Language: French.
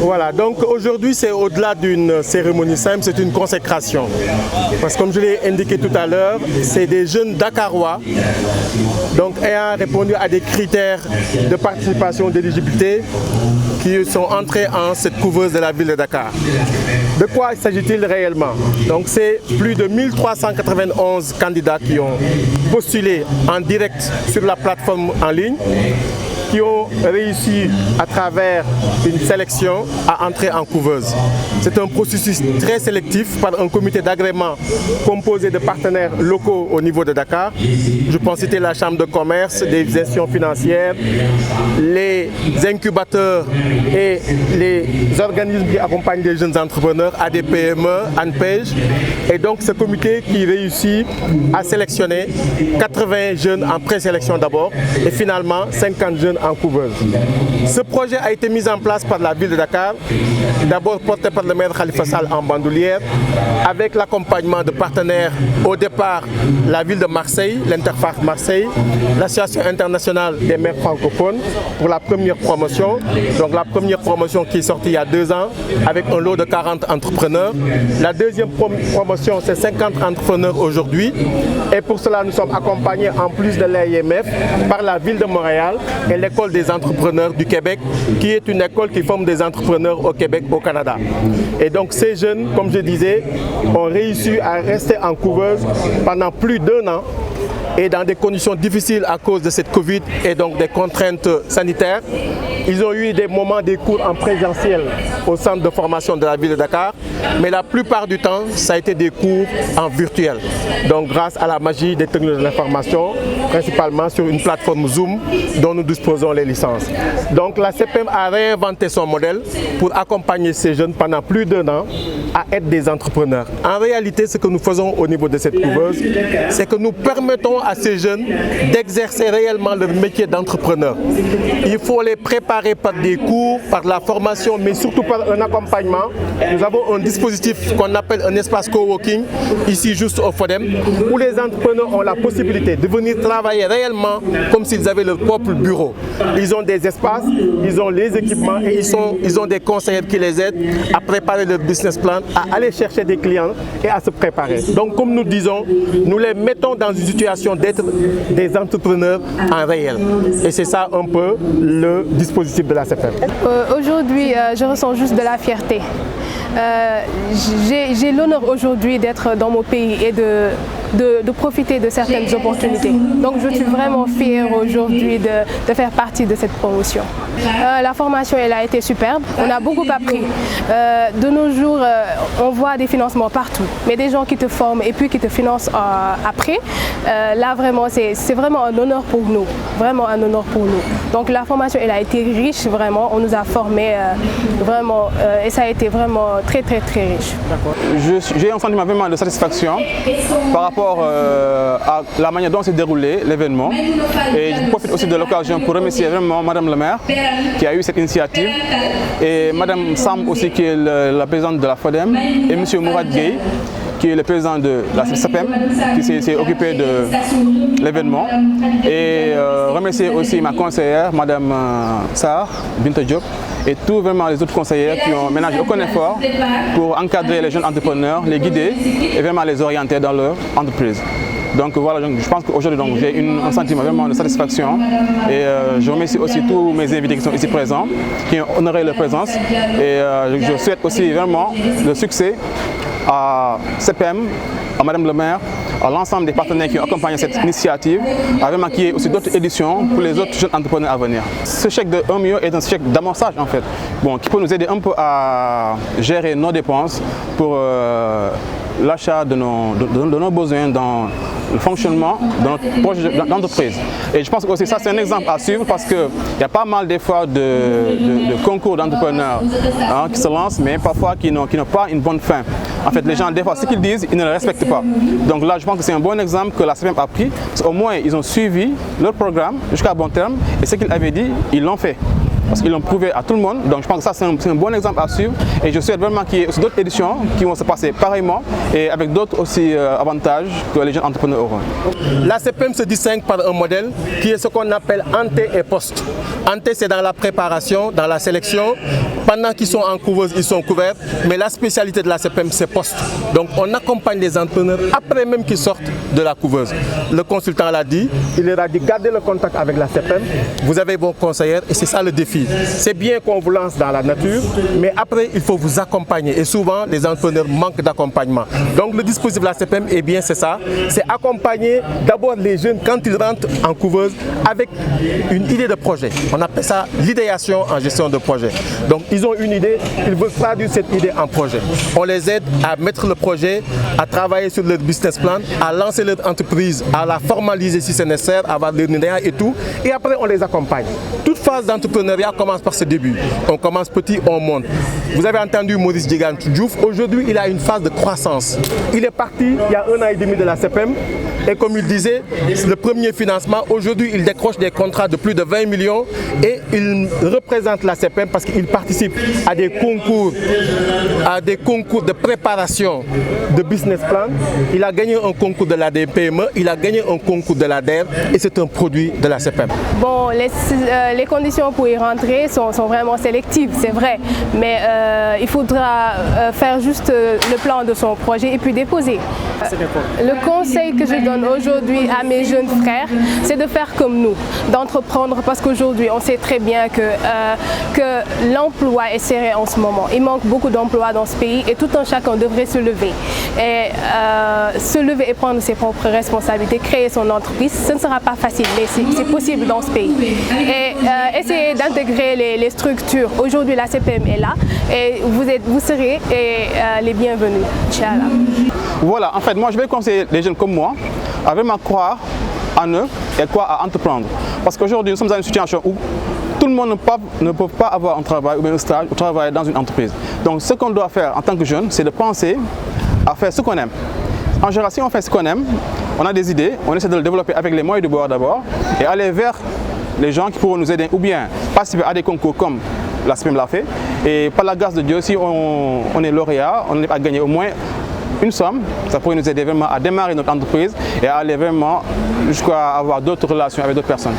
Voilà, donc aujourd'hui c'est au-delà d'une cérémonie simple, c'est une consécration. Parce que comme je l'ai indiqué tout à l'heure, c'est des jeunes Dakarois, donc ayant répondu à des critères de participation, d'éligibilité, qui sont entrés en cette couveuse de la ville de Dakar. De quoi s'agit-il réellement? Donc c'est plus de 1391 candidats qui ont postulé en direct sur la plateforme en ligne, qui ont réussi à travers une sélection à entrer en couveuse. C'est un processus très sélectif par un comité d'agrément composé de partenaires locaux au niveau de Dakar. Je pense citer la Chambre de commerce, des institutions financières, les incubateurs et les organismes qui accompagnent les jeunes entrepreneurs, ADPME, ANPEJ. Et donc ce comité qui réussit à sélectionner 80 jeunes en présélection d'abord et finalement 50 jeunes en couveuse. Ce projet a été mis en place par la ville de Dakar, d'abord porté par le maire Khalifa Sall en bandoulière, avec l'accompagnement de partenaires au départ, la ville de Marseille, l'Interface Marseille, l'Association internationale des maires francophones pour la première promotion. Donc la première promotion qui est sortie il y a 2 ans avec un lot de 40 entrepreneurs. La deuxième promotion, c'est 50 entrepreneurs aujourd'hui. Et pour cela, nous sommes accompagnés en plus de l'AIMF par la ville de Montréal et l'école des entrepreneurs du Québec, qui est une école qui forme des entrepreneurs au Québec, au Canada. Et donc ces jeunes, comme je disais, ont réussi à rester en couveuse pendant plus d'1 an et dans des conditions difficiles à cause de cette Covid et donc des contraintes sanitaires. Ils ont eu des moments des cours en présentiel au centre de formation de la ville de Dakar, mais la plupart du temps, ça a été des cours en virtuel. Donc grâce à la magie des technologies de l'information, principalement sur une plateforme Zoom dont nous disposons les licences. Donc la CPM a réinventé son modèle pour accompagner ces jeunes pendant plus d'1 an à être des entrepreneurs. En réalité, ce que nous faisons au niveau de cette couveuse, c'est que nous permettons à ces jeunes d'exercer réellement leur métier d'entrepreneur. Il faut les préparer par des cours, par la formation, mais surtout par un accompagnement. Nous avons un dispositif qu'on appelle un espace coworking, ici juste au FODEM, où les entrepreneurs ont la possibilité de venir travailler réellement comme s'ils avaient leur propre bureau. Ils ont des espaces, ils ont les équipements et ils ont des conseillers qui les aident à préparer leur business plan, à aller chercher des clients et à se préparer. Donc comme nous disons, nous les mettons dans une situation d'être des entrepreneurs en réel. Et c'est ça un peu le dispositif de la CPM. Aujourd'hui, je ressens juste de la fierté. J'ai l'honneur aujourd'hui d'être dans mon pays et de profiter de certaines opportunités. Donc je suis vraiment fière aujourd'hui de faire partie de cette promotion. La formation elle a été superbe, on a beaucoup appris. De nos jours, on voit des financements partout, mais des gens qui te forment et puis qui te financent après, là vraiment c'est vraiment un honneur pour nous, vraiment un honneur pour nous. Donc la formation elle a été riche vraiment, on nous a formés vraiment et ça a été vraiment très riche. J'ai un sentiment vraiment de satisfaction par rapport à la manière dont s'est déroulé l'événement et je profite aussi de l'occasion pour remercier vraiment Madame le maire qui a eu cette initiative et Madame Sam aussi qui est la présidente de la FODEM et Monsieur Mourad Gueye qui est le président de la CPM, qui s'est occupé de l'événement. Et remercier aussi ma conseillère, Madame Sarr Binta Diop, et tous vraiment les autres conseillers qui ont ménagé aucun effort pour encadrer les jeunes entrepreneurs, les guider et vraiment les orienter dans leur entreprise. Donc voilà, je pense qu'aujourd'hui j'ai un sentiment vraiment de satisfaction et je remercie aussi tous mes invités qui sont ici présents, qui ont honoré leur présence et je souhaite aussi vraiment le succès à CPM, à Madame le maire, à l'ensemble des partenaires qui ont accompagné cette initiative, avec qui aussi d'autres éditions pour les autres jeunes entrepreneurs à venir. Ce chèque de 1 million est un chèque d'amorçage en fait, qui peut nous aider un peu à gérer nos dépenses pour l'achat de nos besoins dans le fonctionnement de notre projet d'entreprise. Et je pense que aussi ça c'est un exemple à suivre parce qu'il y a pas mal des fois de concours d'entrepreneurs qui se lancent mais parfois qui n'ont pas une bonne fin. En fait les gens des fois ce qu'ils disent ils ne le respectent pas. Donc là je pense que c'est un bon exemple que la CPM a pris. Au moins ils ont suivi leur programme jusqu'à bon terme et ce qu'ils avaient dit ils l'ont fait. parce qu'ils l'ont prouvé à tout le monde. Donc je pense que ça c'est un bon exemple à suivre et je souhaite vraiment qu'il y ait aussi d'autres éditions qui vont se passer pareillement et avec d'autres aussi avantages que les jeunes entrepreneurs auront. La CPM se distingue par un modèle qui est ce qu'on appelle ante et post. Ante, c'est dans la préparation, dans la sélection. Pendant qu'ils sont en couveuse, ils sont couverts. Mais la spécialité de la CPM, c'est post. Donc on accompagne les entrepreneurs après même qu'ils sortent de la couveuse. Le consultant l'a dit, il leur a dit gardez le contact avec la CPM. Vous avez vos conseillers et c'est ça le défi. C'est bien qu'on vous lance dans la nature, mais après il faut vous accompagner. Et souvent, les entrepreneurs manquent d'accompagnement. Donc le dispositif de la CPM, eh bien c'est ça. C'est accompagner d'abord les jeunes quand ils rentrent en couveuse avec une idée de projet. On appelle ça l'idéation en gestion de projet. Donc ils ont une idée, ils veulent traduire cette idée en projet. On les aide à mettre le projet, à travailler sur leur business plan, à lancer leur entreprise, à la formaliser si c'est nécessaire, à avoir leur NINEA et tout. Et après on les accompagne. Toute phase d'entrepreneuriat commence par ce début. On commence petit, on monte. Vous avez entendu Maurice Djigane Diouf. Aujourd'hui, il a une phase de croissance. Il est parti il y a 1 an et demi de la CPM. Et comme il disait, le premier financement, aujourd'hui, il décroche des contrats de plus de 20 millions et il représente la CPM parce qu'il participe à des concours de préparation de business plan. Il a gagné un concours de la DPME, il a gagné un concours de la DER et c'est un produit de la CPM. Bon, les conditions pour y rentrer sont vraiment sélectives, c'est vrai, mais il faudra faire juste le plan de son projet et puis déposer. Le conseil que je donne aujourd'hui à mes jeunes frères, c'est de faire comme nous, d'entreprendre parce qu'aujourd'hui on sait très bien que l'emploi est serré en ce moment. Il manque beaucoup d'emplois dans ce pays et tout un chacun devrait se lever. Et se lever et prendre ses propres responsabilités, créer son entreprise, ce ne sera pas facile, mais c'est possible dans ce pays. Et essayer d'intégrer les structures. Aujourd'hui la CPM est là et vous serez les bienvenus, Inch'Allah. Voilà, en fait, moi je vais conseiller les jeunes comme moi à vraiment croire en eux et croire à entreprendre. Parce qu'aujourd'hui, nous sommes dans une situation où tout le monde ne peut pas avoir un travail ou bien un stage ou travailler dans une entreprise. Donc ce qu'on doit faire en tant que jeune, c'est de penser à faire ce qu'on aime. En général, si on fait ce qu'on aime, on a des idées, on essaie de le développer avec les moyens du bord d'abord et aller vers les gens qui pourront nous aider ou bien participer à des concours comme la CPM l'a fait. Et par la grâce de Dieu, si on est lauréat, on a gagné au moins une somme, ça pourrait nous aider vraiment à démarrer notre entreprise et à aller vraiment jusqu'à avoir d'autres relations avec d'autres personnes.